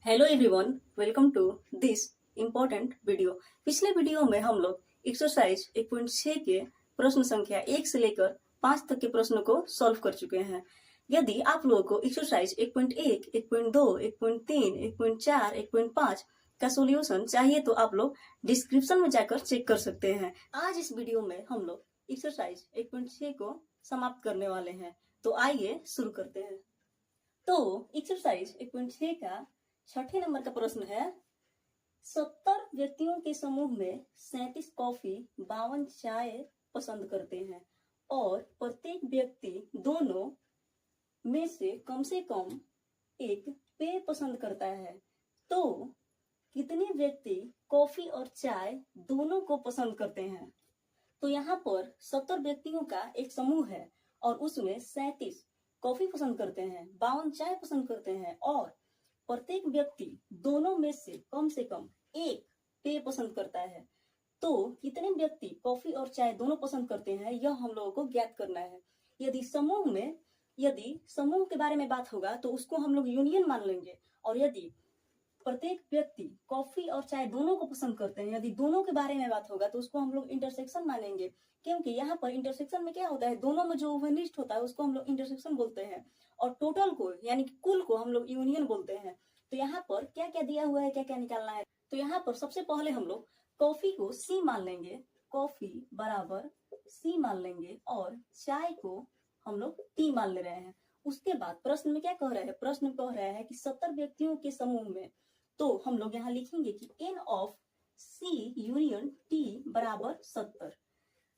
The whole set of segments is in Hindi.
Hello everyone, welcome to this important video. पिछले वीडियो में हम लोग एक्सरसाइज 1.6 के प्रश्न संख्या 1 से लेकर 5 तक के प्रश्नों को सॉल्व कर चुके हैं। यदि आप लोगों को एक्सरसाइज 1.1, 1.2, 1.3, 1.4, 1.5 का सॉल्यूशन चाहिए तो आप लोग डिस्क्रिप्शन में जाकर चेक कर सकते हैं। आज इस वीडियो में हम लोग एक्सरसाइज 1.6 को समाप्त करने वाले हैं, तो आइए शुरू करते हैं। तो एक्सरसाइज 1.6 का छठे नंबर का प्रश्न है, 70 व्यक्तियों के समूह में 37 कॉफी 52 चाय पसंद करते हैं और प्रत्येक व्यक्ति दोनों में से कम एक पेय पसंद करता है, तो कितने व्यक्ति कॉफी और चाय दोनों को पसंद करते हैं। तो यहाँ पर 70 व्यक्तियों का एक समूह है और उसमें 37 कॉफी पसंद करते हैं, 52 चाय पसंद करते हैं और प्रत्येक व्यक्ति दोनों में से कम एक पेय पसंद करता है। तो कितने व्यक्ति कॉफी और चाय दोनों पसंद करते हैं, यह हम लोगों को ज्ञात करना है। यदि समूह के बारे में बात होगा तो उसको हम लोग यूनियन मान लेंगे, और यदि प्रत्येक व्यक्ति कॉफी और चाय दोनों को पसंद करते हैं, यदि दोनों के बारे में बात होगा तो उसको हम लोग इंटरसेक्शन मानेंगे, क्योंकि यहाँ पर इंटरसेक्शन में क्या होता है, दोनों में जो ओवरलिस्ट होता है उसको हम लोग इंटरसेक्शन बोलते हैं और टोटल को यानी कि कुल को हम लोग यूनियन बोलते हैं। तो यहाँ पर क्या क्या दिया हुआ है, क्या क्या निकालना है। तो यहाँ पर सबसे पहले हम लोग कॉफी को सी मान लेंगे, कॉफी बराबर सी मान लेंगे और चाय को हम लोग टी मान ले रहे हैं। उसके बाद प्रश्न में क्या कह रहे हैं, प्रश्न कह रहा है कि 70 व्यक्तियों के समूह में, तो हम लोग यहाँ लिखेंगे कि n of C union T बराबर 70।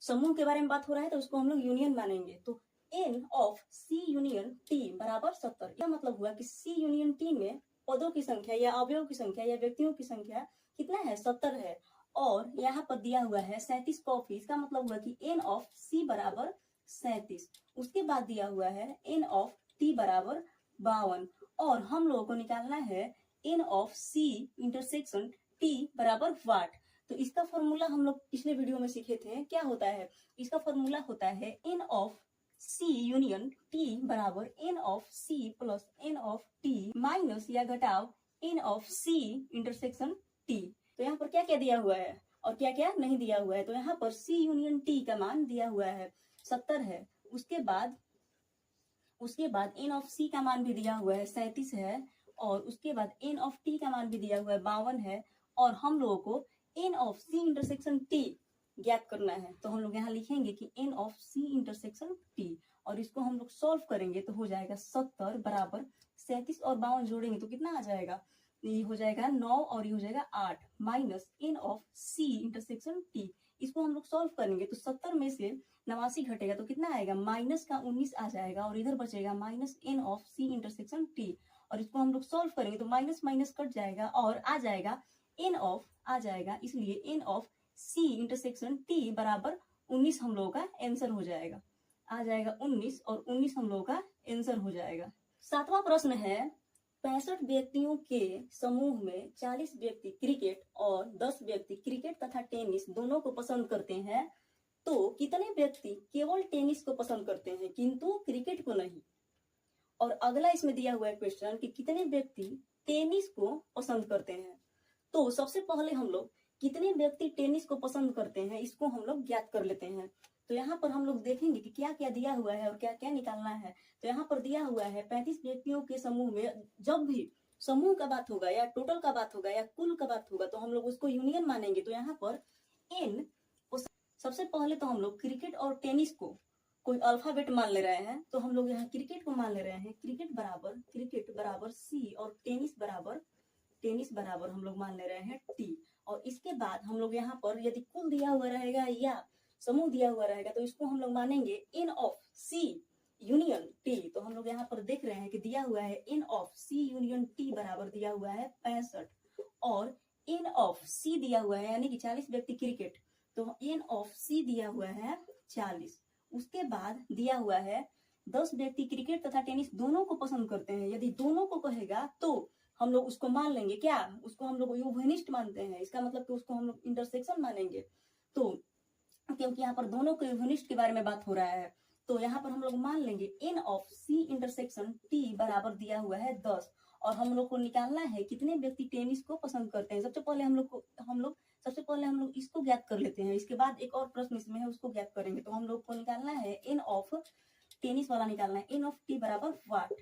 समूह के बारे में बात हो रहा है तो उसको हम लोग यूनियन मानेंगे, तो n of C union T बराबर 70। यह मतलब हुआ कि C यूनियन T में पदों की संख्या या अवयव की संख्या या व्यक्तियों की संख्या कितना है, 70 है, और यहाँ पर दिया हुआ है 37 कॉफी। इसका मतलब हुआ कि n ऑफ C बराबर 37। उसके बाद दिया हुआ है n ऑफ T बराबर 52 और हम लोगों को निकालना है n of C intersection T बराबर वाट। तो इसका फॉर्मूला हम लोग पिछले वीडियो में सीखे थे, क्या होता है, इसका फॉर्मूला होता है n of C union T बराबर n of C plus n of T minus या घटाव n of C intersection T। तो यहाँ पर क्या क्या दिया हुआ है और क्या क्या नहीं दिया हुआ है। तो यहाँ पर C यूनियन T का मान दिया हुआ है 70 है। उसके बाद n ऑफ C का मान भी दिया हुआ है 37 है, और उसके बाद n ऑफ T का मान भी दिया हुआ है 52 है, और हम लोगों को n of C intersection T ज्ञात करना है। तो हम लोग यहाँ लिखेंगे कि n of C intersection T, और इसको हम लोग सॉल्व करेंगे तो हो जाएगा 70 बराबर 37 और 52 जोड़ेंगे तो कितना आ जाएगा, ये हो जाएगा 9 और ये हो जाएगा 8 minus n of C intersection T। इसको हम लोग सॉल्व करेंगे तो 70 में से 89 घटेगा तो कितना आएगा, माइनस का 19 आ जाएगा, और इधर बचेगा minus n of C intersection T, और इसको हम लोग सॉल्व करेंगे तो माइनस माइनस कट जाएगा और आ जाएगा n ऑफ आ जाएगा, इसलिए n of C intersection T बराबर 19 हम लोगों का आंसर हो जाएगा, आ जाएगा 19, और 19 हम लोगों का आंसर हो जाएगा। सातवां प्रश्न है, 65 व्यक्तियों के समूह में 40 व्यक्ति क्रिकेट और 10 व्यक्ति क्रिकेट तथा टेनिस दोनों को पसंद करते हैं, तो कितने व्यक्ति केवल टेनिस को पसंद करते हैं किंतु क्रिकेट को नहीं। और अगला इसमें दिया हुआ है क्वेश्चन कि कितने व्यक्ति टेनिस को पसंद करते हैं। तो सबसे पहले हम लोग कितने व्यक्ति टेनिस को पसंद करते हैं इसको हम लोग ज्ञात कर लेते हैं। तो यहाँ पर हम लोग देखेंगे कि क्या क्या दिया हुआ है और क्या क्या निकालना है। तो यहाँ पर दिया हुआ है 35 व्यक्तियों के समूह में, जब भी समूह का बात होगा या टोटल का बात होगा या कुल का बात होगा तो हम लोग उसको यूनियन मानेंगे। तो यहाँ पर n, सबसे पहले तो हम लोग क्रिकेट और टेनिस को कोई अल्फाबेट मान ले रहे हैं, तो हम लोग यहाँ क्रिकेट को मान ले रहे हैं, क्रिकेट बराबर C और टेनिस बराबर हम लोग मान ले रहे हैं T। और इसके बाद हम लोग यहाँ पर यदि कुल दिया हुआ रहेगा या समूह दिया हुआ रहेगा तो इसको हम लोग मानेंगे n of C union T। तो हम लोग यहाँ पर देख रहे हैं कि दिया हुआ है n of C union T बराबर दिया हुआ है 65 और n ऑफ C दिया हुआ है यानी कि 40 व्यक्ति क्रिकेट, तो n ऑफ C दिया हुआ है 40। उसके बाद दिया हुआ है 10 व्यक्ति क्रिकेट तथा टेनिस दोनों को पसंद करते हैं। यदि दोनों को कहेगा तो हम लोग उसको मान लेंगे, क्या उसको हम लोग यूनिस्ट मानते हैं, इसका मतलब कि उसको हम लोग इंटरसेक्शन मानेंगे। तो क्योंकि यहाँ पर दोनों के यूनिस्ट के बारे में बात हो रहा है तो यहाँ पर हम लोग मान लेंगे n of C intersection T बराबर दिया हुआ है 10, और हम लोग को निकालना है कितने व्यक्ति टेनिस को पसंद करते हैं। सबसे पहले हम लोग इसको ज्ञात कर लेते हैं, इसके बाद एक और प्रश्न इसमें है उसको ज्ञात करेंगे। तो हम लोग को निकालना है एन ऑफ टेनिस वाला निकालना है, एन ऑफ टी बराबर व्हाट।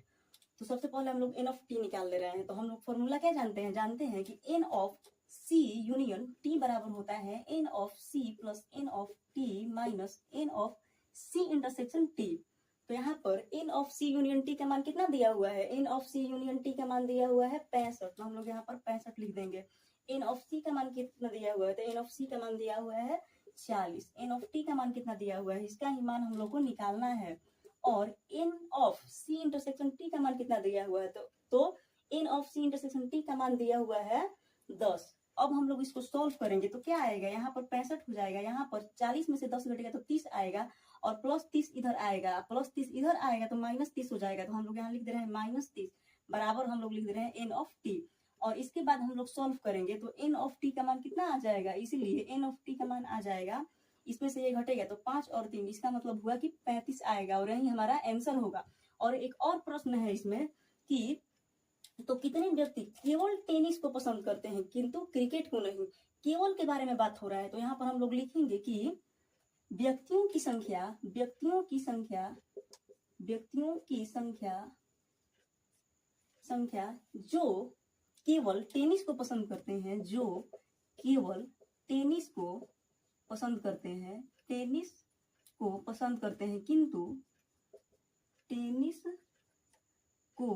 तो सबसे पहले हम लोग एन ऑफ टी निकाल ले रहे हैं। तो हम लोग फॉर्मूला क्या जानते हैं कि n of C union T बराबर होता है n of C plus n of T minus n of C intersection T. तो यहाँ पर n of C union T का मान कितना दिया हुआ है, n of C union T का मान दिया हुआ है 65। तो हम लोग यहाँ पर 65 लिख देंगे। एन ऑफ सी का मान कितना दिया हुआ है, तो एन ऑफ सी का मान दिया हुआ है 40। एन ऑफ टी का मान कितना दिया हुआ है, इसका ही मान हम लोग को निकालना है। और n of C intersection T का मान कितना दिया हुआ है, तो n of C intersection T का मान दिया हुआ है 10। अब हम लोग इसको सॉल्व करेंगे तो क्या आएगा, यहाँ पर 65 हो जाएगा, यहाँ पर 40 में से 10 घटेगा तो 30 आएगा, और प्लस 30 इधर आएगा, प्लस 30 इधर आएगा तो माइनस 30 हो जाएगा। तो हम लोग यहाँ लिख दे रहे हैं माइनस 30 बराबर हम लोग लिख दे रहे हैं एन ऑफ टी। और इसके बाद हम लोग सॉल्व करेंगे तो एन ऑफ टी का मान कितना आ जाएगा, इसीलिए एन ऑफ टी का मान आ जाएगा, इसमें से ये घटेगा तो 5 और 3, इसका मतलब हुआ कि 35 आएगा और यही हमारा आंसर होगा। और एक और प्रश्न है इसमें कि तो कितने व्यक्ति केवल टेनिस को पसंद करते हैं किंतु क्रिकेट को नहीं, केवल के बारे में बात हो रहा है। तो यहाँ पर हम लोग लिखेंगे कि व्यक्तियों की संख्या जो केवल टेनिस को पसंद करते हैं, जो केवल टेनिस को पसंद करते हैं, किंतु टेनिस को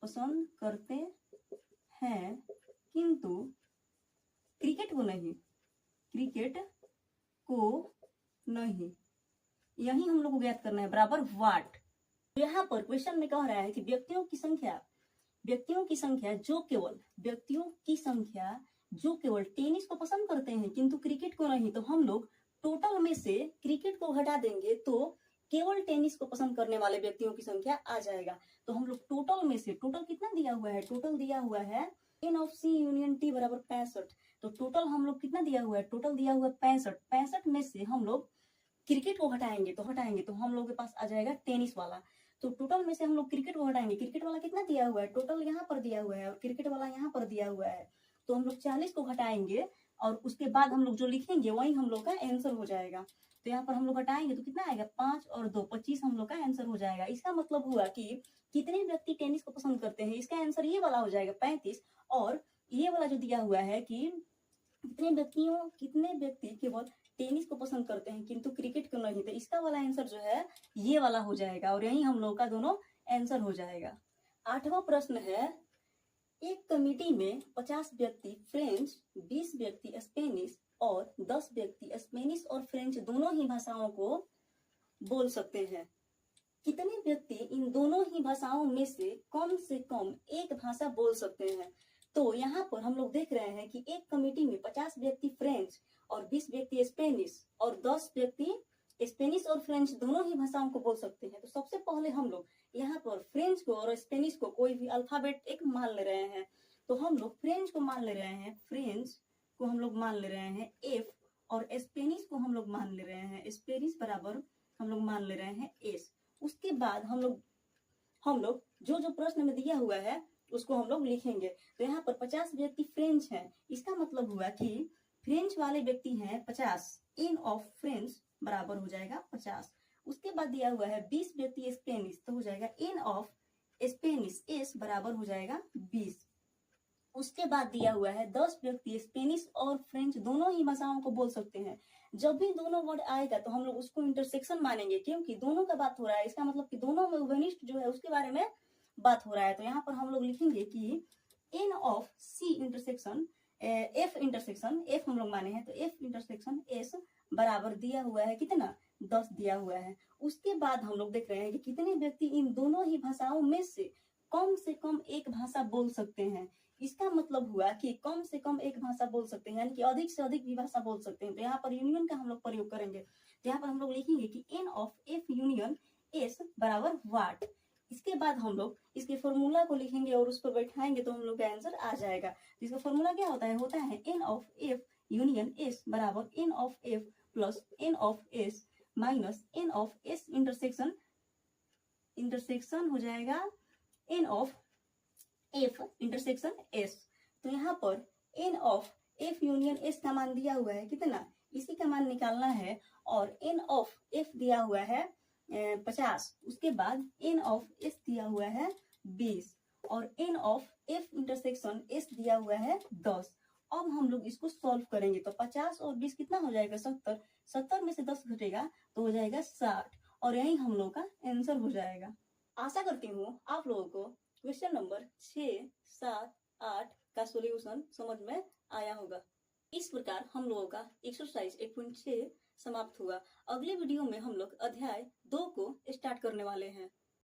पसंद करते हैं, किंतु क्रिकेट को नहीं, यही हम लोग को ज्ञात करना है बराबर व्हाट। तो यहाँ पर क्वेश्चन में कह रहा है कि व्यक्तियों की संख्या जो केवल टेनिस को पसंद करते हैं किंतु क्रिकेट को नहीं। तो हम लोग टोटल में से क्रिकेट को हटा देंगे तो केवल टेनिस को पसंद करने वाले व्यक्तियों की संख्या आ जाएगा। तो हम लोग टोटल में से, टोटल कितना दिया हुआ है, टोटल दिया हुआ है n of C union T बराबर 65। तो टोटल हम लोग कितना दिया हुआ है, टोटल दिया हुआ है 65। 65 में से हम लोग क्रिकेट को हटाएंगे तो हम लोग के पास आ जाएगा टेनिस वाला। तो टोटल में से हम लोग क्रिकेट को हटाएंगे, क्रिकेट वाला कितना दिया हुआ है, टोटल यहाँ पर दिया हुआ है और क्रिकेट वाला यहाँ पर दिया हुआ है। तो हम लोग 40 को हटाएंगे और उसके बाद हम लोग जो लिखेंगे वही हम लोग का आंसर हो जाएगा। तो यहाँ पर हम लोग हटाएंगे तो कितना आएगा, 5 और 2 25 हम लोग का आंसर हो जाएगा। इसका मतलब हुआ कि कितने व्यक्ति टेनिस को पसंद करते हैं, इसका आंसर ये वाला हो जाएगा 35। और ये वाला जो दिया हुआ है कि कितने व्यक्ति केवल टेनिस को पसंद करते हैं किंतु क्रिकेट को नहीं, तो इसका वाला आंसर जो है ये वाला हो जाएगा और यही हम लोग का दोनों आंसर हो जाएगा। 8वां प्रश्न है, एक कमेटी में 50 व्यक्ति फ्रेंच, 20 व्यक्ति स्पेनिश और 10 व्यक्ति स्पेनिश और फ्रेंच दोनों ही भाषाओं को बोल सकते हैं। कितने व्यक्ति इन दोनों ही भाषाओं में से कम एक भाषा बोल सकते हैं। तो यहाँ पर हम लोग देख रहे हैं कि एक कमेटी में 50 व्यक्ति फ्रेंच और 20 व्यक्ति स्पेनिश और 10 व्यक्ति स्पेनिश और फ्रेंच दोनों ही भाषाओं को बोल सकते हैं। तो सबसे पहले हम लोग यहाँ पर फ्रेंच को और स्पेनिश को कोई भी अल्फाबेट एक मान ले रहे हैं। तो हम लोग फ्रेंच को मान ले रहे हैं एफ और स्पेनिश को हम लोग मान ले रहे हैं स्पेनिश बराबर हम लोग मान ले रहे हैं एस। उसके बाद हम लोग जो प्रश्न में दिया हुआ है उसको हम लोग लिखेंगे। तो यहाँ पर 50 व्यक्ति फ्रेंच हैं, इसका मतलब हुआ कि फ्रेंच वाले व्यक्ति हैं 50, इन ऑफ फ्रेंच बराबर हो जाएगा 50। उसके बाद दिया हुआ है 20 व्यक्ति स्पेनिश, तो हो जाएगा इन ऑफ स्पेनिश एस बराबर हो जाएगा 20। उसके बाद दिया हुआ है 10 व्यक्ति स्पेनिश और फ्रेंच दोनों ही भाषाओं को बोल सकते हैं। जब भी दोनों वर्ड आएगा तो हम लोग उसको इंटरसेक्शन मानेंगे, क्योंकि दोनों का बात हो रहा है, इसका मतलब कि दोनों में घनिष्ठ जो है उसके बारे में बात हो रहा है। तो यहाँ पर हम लोग लिखेंगे कि n of C intersection F intersection F हम लोग माने हैं, तो एफ इंटरसेक्शन एस बराबर दिया हुआ है कितना, 10 दिया हुआ है। उसके बाद हम लोग देख रहे हैं कि कितने व्यक्ति इन दोनों ही भाषाओं में से कम एक भाषा बोल सकते हैं। इसका मतलब हुआ कि कम से कम एक भाषा बोल सकते हैं, यानी कि अधिक से अधिक भी भाषा बोल सकते हैं। तो यहाँ पर यूनियन का हम लोग प्रयोग करेंगे। तो यहाँ पर हम लोग लिखेंगे कि n of F union S बराबर व्हाट। इसके बाद हम लोग इसके फॉर्मूला को लिखेंगे और उस पर बैठाएंगे तो हम लोग का आंसर आ जाएगा। इसका फॉर्मूला क्या होता है n of F union S बराबर n of f plus n of s minus n of s intersection हो जाएगा n of f intersection s। तो यहाँ पर n of f union s का मान दिया हुआ है कितना, इसी का मान निकालना है। और n ऑफ f दिया हुआ है 50, उसके बाद n ऑफ s दिया हुआ है 20 और n of f intersection s दिया हुआ है 10। अब हम लोग इसको सॉल्व करेंगे तो 50 और 20 कितना हो जाएगा 70, 70 में से 10 घटेगा तो हो जाएगा 60 और यही हम लोग का आंसर हो जाएगा। आशा करती हूँ आप लोगों को क्वेश्चन नंबर 6, 7, 8 का सॉल्यूशन समझ में आया होगा। इस प्रकार हम लोगों का एक्सरसाइज 1.6 समाप्त हुआ। अगले वीडियो में हम लोग अध्याय 2 को स्टार्ट करने वाले हैं।